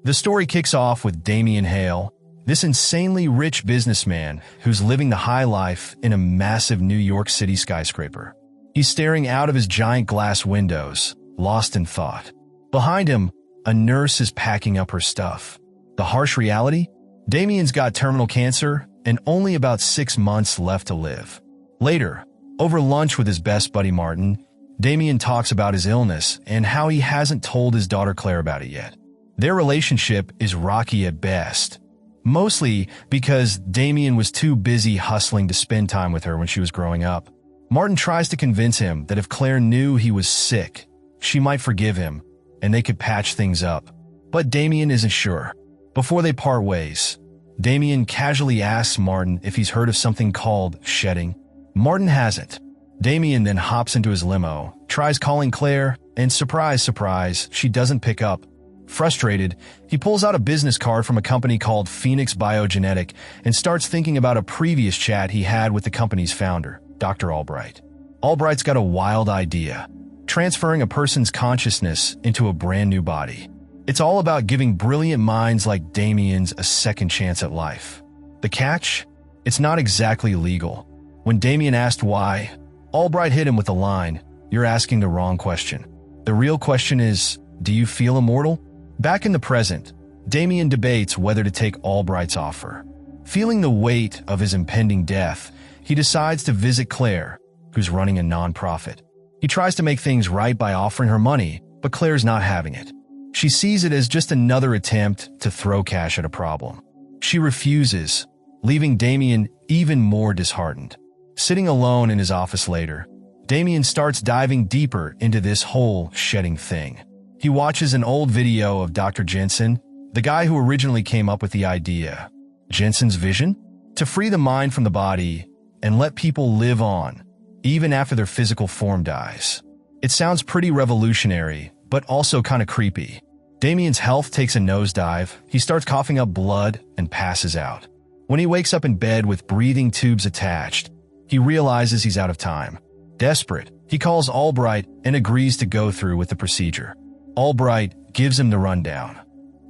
The story kicks off with Damien Hale, this insanely rich businessman who's living the high life in a massive New York City skyscraper. He's staring out of his giant glass windows, lost in thought. Behind him, a nurse is packing up her stuff. The harsh reality? Damien's got terminal cancer and only about 6 months left to live. Later, over lunch with his best buddy Martin, Damien talks about his illness and how he hasn't told his daughter Claire about it yet. Their relationship is rocky at best, mostly because Damien was too busy hustling to spend time with her when she was growing up. Martin tries to convince him that if Claire knew he was sick, she might forgive him and they could patch things up. But Damien isn't sure. Before they part ways, Damien casually asks Martin if he's heard of something called shedding. Martin hasn't. Damien then hops into his limo, tries calling Claire, and surprise, surprise, she doesn't pick up. Frustrated, he pulls out a business card from a company called Phoenix Biogenetic and starts thinking about a previous chat he had with the company's founder, Dr. Albright. Albright's got a wild idea, transferring a person's consciousness into a brand new body. It's all about giving brilliant minds like Damien's a second chance at life. The catch? It's not exactly legal. When Damien asked why, Albright hit him with the line, "You're asking the wrong question. The real question is, do you feel immortal?" Back in the present, Damien debates whether to take Albright's offer. Feeling the weight of his impending death, he decides to visit Claire, who's running a non-profit. He tries to make things right by offering her money, but Claire's not having it. She sees it as just another attempt to throw cash at a problem. She refuses, leaving Damien even more disheartened. Sitting alone in his office later, Damien starts diving deeper into this whole shedding thing. He watches an old video of Dr. Jensen, the guy who originally came up with the idea. Jensen's vision? To free the mind from the body and let people live on, even after their physical form dies. It sounds pretty revolutionary, but also kind of creepy. Damien's health takes a nosedive, he starts coughing up blood and passes out. When he wakes up in bed with breathing tubes attached, he realizes he's out of time. Desperate, he calls Albright and agrees to go through with the procedure. Albright gives him the rundown.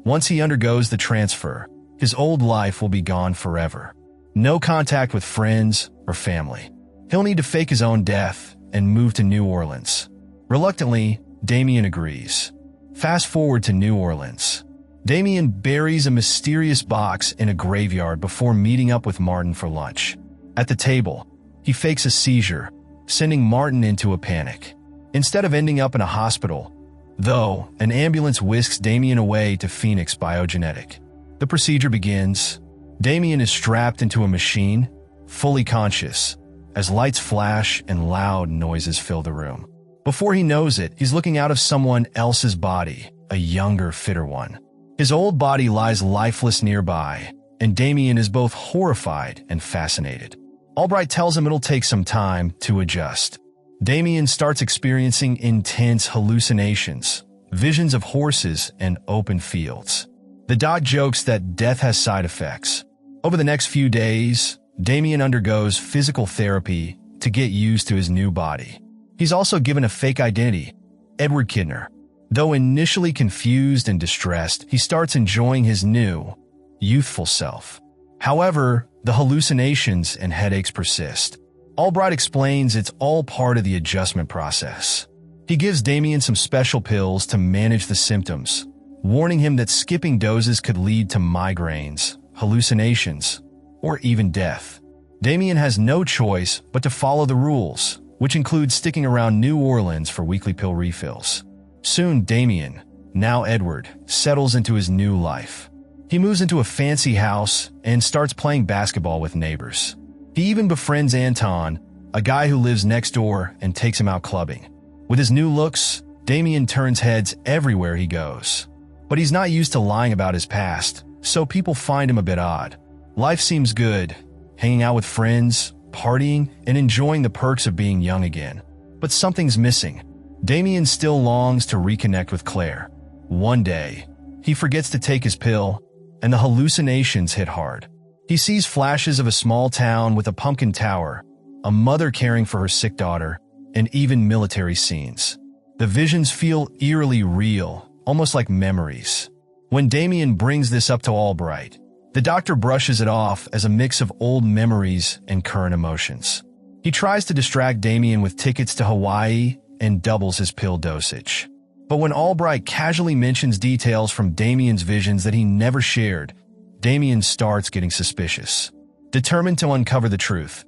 Once he undergoes the transfer, his old life will be gone forever. No contact with friends or family. He'll need to fake his own death and move to New Orleans. Reluctantly, Damien agrees. Fast forward to New Orleans. Damien buries a mysterious box in a graveyard before meeting up with Martin for lunch. At the table, he fakes a seizure, sending Martin into a panic. Instead of ending up in a hospital, though, an ambulance whisks Damien away to Phoenix Biogenetic. The procedure begins. Damien is strapped into a machine, fully conscious, as lights flash and loud noises fill the room. Before he knows it, he's looking out of someone else's body, a younger, fitter one. His old body lies lifeless nearby, and Damien is both horrified and fascinated. Albright tells him it'll take some time to adjust. Damien starts experiencing intense hallucinations, visions of horses and open fields. The doc jokes that death has side effects. Over the next few days, Damien undergoes physical therapy to get used to his new body. He's also given a fake identity, Edward Kidner. Though initially confused and distressed, he starts enjoying his new, youthful self. However, the hallucinations and headaches persist. Albright explains it's all part of the adjustment process. He gives Damien some special pills to manage the symptoms, warning him that skipping doses could lead to migraines, hallucinations, or even death. Damien has no choice but to follow the rules, which include sticking around New Orleans for weekly pill refills. Soon, Damien, now Edward, settles into his new life. He moves into a fancy house and starts playing basketball with neighbors. He even befriends Anton, a guy who lives next door, and takes him out clubbing. With his new looks, Damien turns heads everywhere he goes. But he's not used to lying about his past, so people find him a bit odd. Life seems good, hanging out with friends, partying, and enjoying the perks of being young again. But something's missing. Damien still longs to reconnect with Claire. One day, he forgets to take his pill, and the hallucinations hit hard. He sees flashes of a small town with a pumpkin tower, a mother caring for her sick daughter, and even military scenes. The visions feel eerily real, almost like memories. When Damien brings this up to Albright, the doctor brushes it off as a mix of old memories and current emotions. He tries to distract Damien with tickets to Hawaii and doubles his pill dosage. But when Albright casually mentions details from Damien's visions that he never shared, Damien starts getting suspicious. Determined to uncover the truth,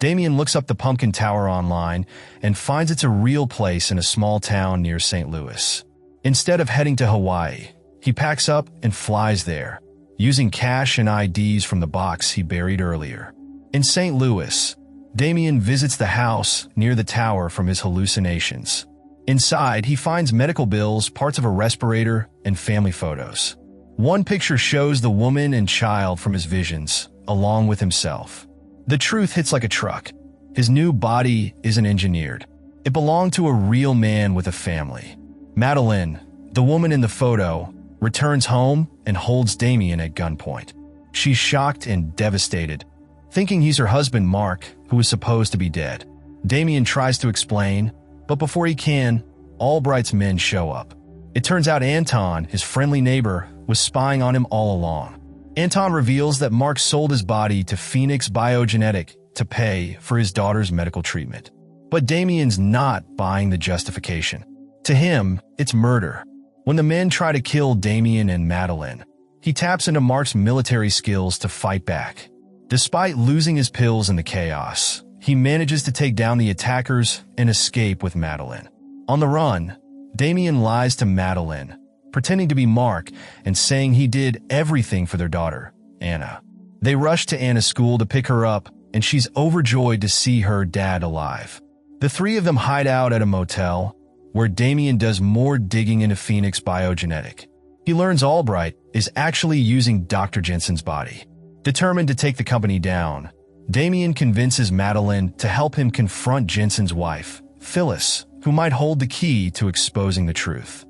Damien looks up the Pumpkin Tower online and finds it's a real place in a small town near St. Louis. Instead of heading to Hawaii, he packs up and flies there, using cash and IDs from the box he buried earlier. In St. Louis, Damien visits the house near the tower from his hallucinations. Inside, he finds medical bills, parts of a respirator, and family photos. One picture shows the woman and child from his visions, along with himself. The truth hits like a truck. His new body isn't engineered. It belonged to a real man with a family. Madeline, the woman in the photo, returns home and holds Damien at gunpoint. She's shocked and devastated, thinking he's her husband Mark, who is supposed to be dead. Damien tries to explain, but before he can, Albright's men show up. It turns out Anton, his friendly neighbor, was spying on him all along. Anton reveals that Mark sold his body to Phoenix Biogenetic to pay for his daughter's medical treatment. But Damien's not buying the justification. To him, it's murder. When the men try to kill Damien and Madeline, he taps into Mark's military skills to fight back. Despite losing his pills in the chaos, he manages to take down the attackers and escape with Madeline. On the run, Damien lies to Madeline, pretending to be Mark and saying he did everything for their daughter, Anna. They rush to Anna's school to pick her up, and she's overjoyed to see her dad alive. The three of them hide out at a motel, where Damien does more digging into Phoenix Biogenetic. He learns Albright is actually using Dr. Jensen's body. Determined to take the company down, Damien convinces Madeline to help him confront Jensen's wife, Phyllis, who might hold the key to exposing the truth.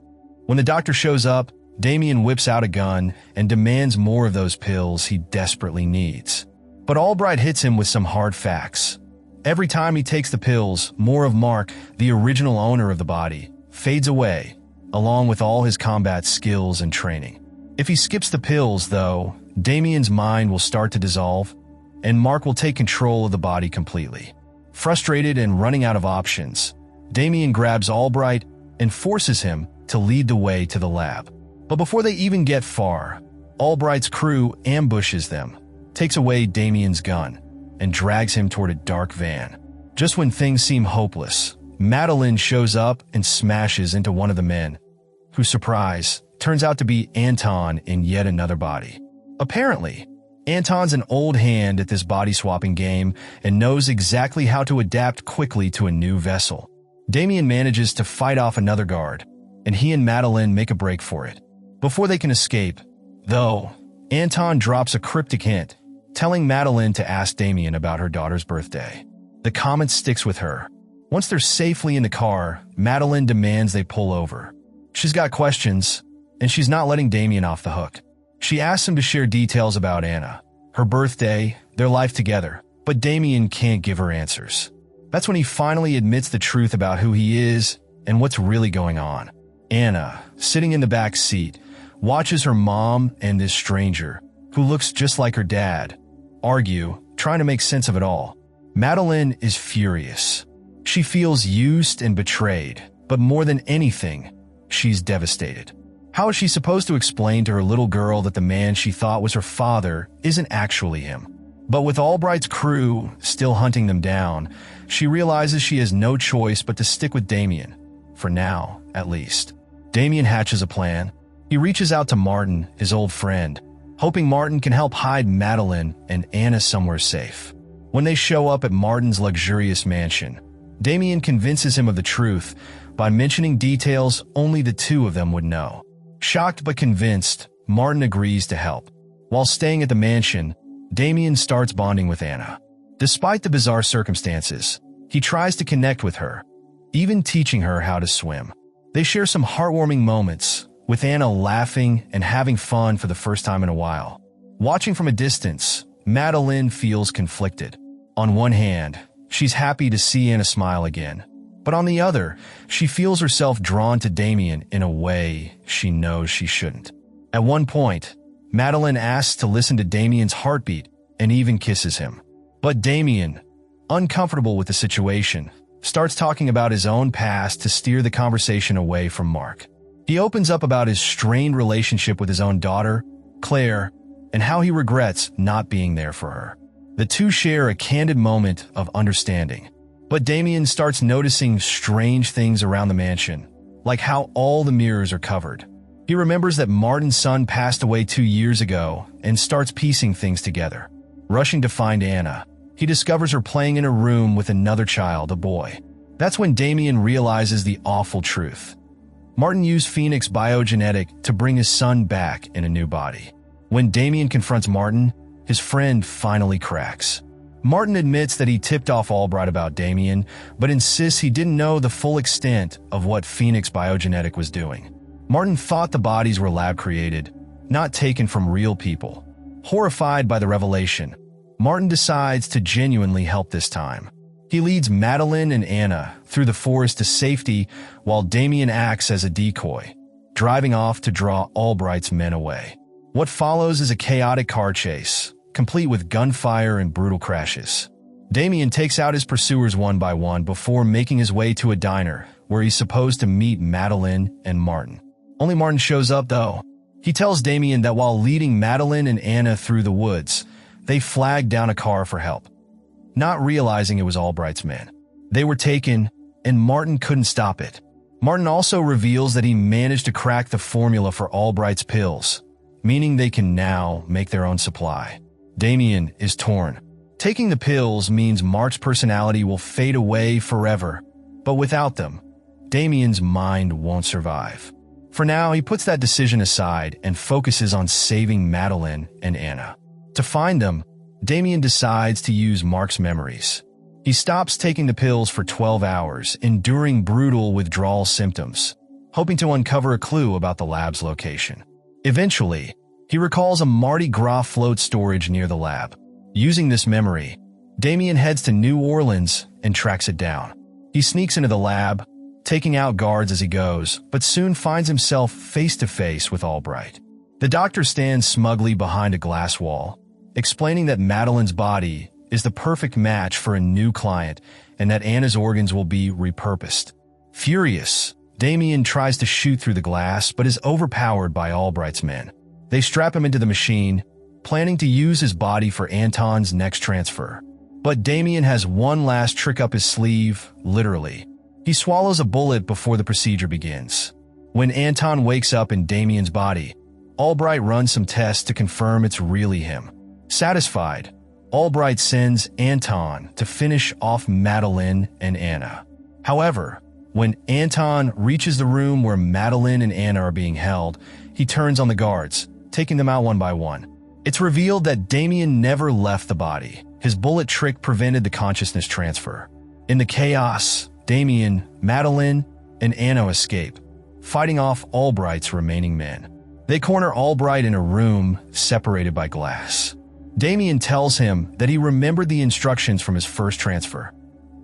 When the doctor shows up, Damien whips out a gun and demands more of those pills he desperately needs. But Albright hits him with some hard facts. Every time he takes the pills, more of Mark, the original owner of the body, fades away, along with all his combat skills and training. If he skips the pills, though, Damien's mind will start to dissolve, and Mark will take control of the body completely. Frustrated and running out of options, Damien grabs Albright and forces him to lead the way to the lab. But before they even get far, Albright's crew ambushes them, takes away Damien's gun, and drags him toward a dark van. Just when things seem hopeless, Madeline shows up and smashes into one of the men, who, surprise, turns out to be Anton in yet another body. Apparently, Anton's an old hand at this body-swapping game and knows exactly how to adapt quickly to a new vessel. Damien manages to fight off another guard, and he and Madeline make a break for it. Before they can escape, though, Anton drops a cryptic hint, telling Madeline to ask Damien about her daughter's birthday. The comment sticks with her. Once they're safely in the car, Madeline demands they pull over. She's got questions, and she's not letting Damien off the hook. She asks him to share details about Anna, her birthday, their life together, but Damien can't give her answers. That's when he finally admits the truth about who he is and what's really going on. Anna, sitting in the back seat, watches her mom and this stranger, who looks just like her dad, argue, trying to make sense of it all. Madeline is furious. She feels used and betrayed, but more than anything, she's devastated. How is she supposed to explain to her little girl that the man she thought was her father isn't actually him? But with Albright's crew still hunting them down, she realizes she has no choice but to stick with Damien, for now, at least. Damien hatches a plan. He reaches out to Martin, his old friend, hoping Martin can help hide Madeline and Anna somewhere safe. When they show up at Martin's luxurious mansion, Damien convinces him of the truth by mentioning details only the two of them would know. Shocked but convinced, Martin agrees to help. While staying at the mansion, Damien starts bonding with Anna. Despite the bizarre circumstances, he tries to connect with her, even teaching her how to swim. They share some heartwarming moments, with Anna laughing and having fun for the first time in a while. Watching from a distance, Madeline feels conflicted. On one hand, she's happy to see Anna smile again, but on the other, she feels herself drawn to Damien in a way she knows she shouldn't. At one point, Madeline asks to listen to Damien's heartbeat and even kisses him. But Damien, uncomfortable with the situation, starts talking about his own past to steer the conversation away from Mark. He opens up about his strained relationship with his own daughter, Claire, and how he regrets not being there for her. The two share a candid moment of understanding. But Damien starts noticing strange things around the mansion, like how all the mirrors are covered. He remembers that Martin's son passed away 2 years ago and starts piecing things together. Rushing to find Anna, he discovers her playing in a room with another child, a boy. That's when Damien realizes the awful truth. Martin used Phoenix biogenetic to bring his son back in a new body. When Damien confronts Martin, his friend finally cracks. Martin admits that he tipped off Albright about Damien, but insists he didn't know the full extent of what Phoenix biogenetic was doing. Martin thought the bodies were lab-created, not taken from real people. Horrified by the revelation, Martin decides to genuinely help this time. He leads Madeline and Anna through the forest to safety while Damien acts as a decoy, driving off to draw Albright's men away. What follows is a chaotic car chase, complete with gunfire and brutal crashes. Damien takes out his pursuers one by one before making his way to a diner where he's supposed to meet Madeline and Martin. Only Martin shows up, though. He tells Damien that while leading Madeline and Anna through the woods, they flagged down a car for help, not realizing it was Albright's men. They were taken, and Martin couldn't stop it. Martin also reveals that he managed to crack the formula for Albright's pills, meaning they can now make their own supply. Damien is torn. Taking the pills means Mark's personality will fade away forever, but without them, Damien's mind won't survive. For now, he puts that decision aside and focuses on saving Madeline and Anna. To find them, Damien decides to use Mark's memories. He stops taking the pills for 12 hours, enduring brutal withdrawal symptoms, hoping to uncover a clue about the lab's location. Eventually, he recalls a Mardi Gras float storage near the lab. Using this memory, Damien heads to New Orleans and tracks it down. He sneaks into the lab, taking out guards as he goes, but soon finds himself face-to-face with Albright. The doctor stands smugly behind a glass wall, explaining that Madeline's body is the perfect match for a new client and that Anna's organs will be repurposed. Furious, Damien tries to shoot through the glass but is overpowered by Albright's men. They strap him into the machine, planning to use his body for Anton's next transfer. But Damien has one last trick up his sleeve, literally. He swallows a bullet before the procedure begins. When Anton wakes up in Damien's body, Albright runs some tests to confirm it's really him. Satisfied, Albright sends Anton to finish off Madeline and Anna. However, when Anton reaches the room where Madeline and Anna are being held, he turns on the guards, taking them out one by one. It's revealed that Damien never left the body. His bullet trick prevented the consciousness transfer. In the chaos, Damien, Madeline, and Anna escape, fighting off Albright's remaining men. They corner Albright in a room separated by glass. Damien tells him that he remembered the instructions from his first transfer.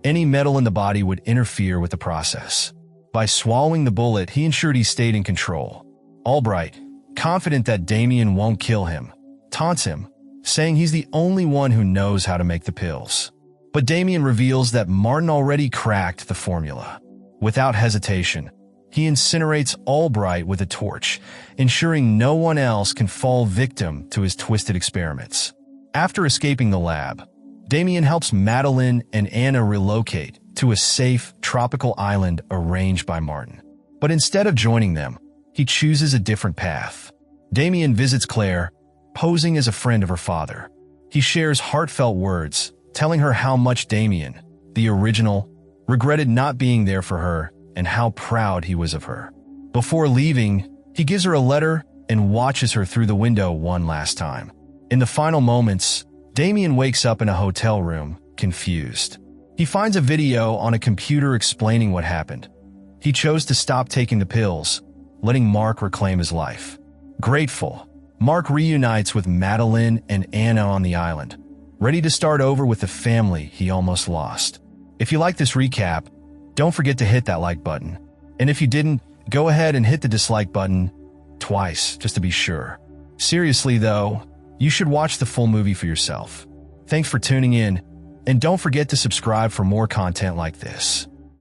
Any metal in the body would interfere with the process. By swallowing the bullet, he ensured he stayed in control. Albright, confident that Damien won't kill him, taunts him, saying he's the only one who knows how to make the pills. But Damien reveals that Martin already cracked the formula. Without hesitation, he incinerates Albright with a torch, ensuring no one else can fall victim to his twisted experiments. After escaping the lab, Damien helps Madeline and Anna relocate to a safe, tropical island arranged by Martin. But instead of joining them, he chooses a different path. Damien visits Claire, posing as a friend of her father. He shares heartfelt words, telling her how much Damien, the original, regretted not being there for her and how proud he was of her. Before leaving, he gives her a letter and watches her through the window one last time. In the final moments, Damien wakes up in a hotel room, confused. He finds a video on a computer explaining what happened. He chose to stop taking the pills, letting Mark reclaim his life. Grateful, Mark reunites with Madeline and Anna on the island, ready to start over with the family he almost lost. If you like this recap, don't forget to hit that like button. And if you didn't, go ahead and hit the dislike button. twice, just to be sure. Seriously though, you should watch the full movie for yourself. Thanks for tuning in, and don't forget to subscribe for more content like this.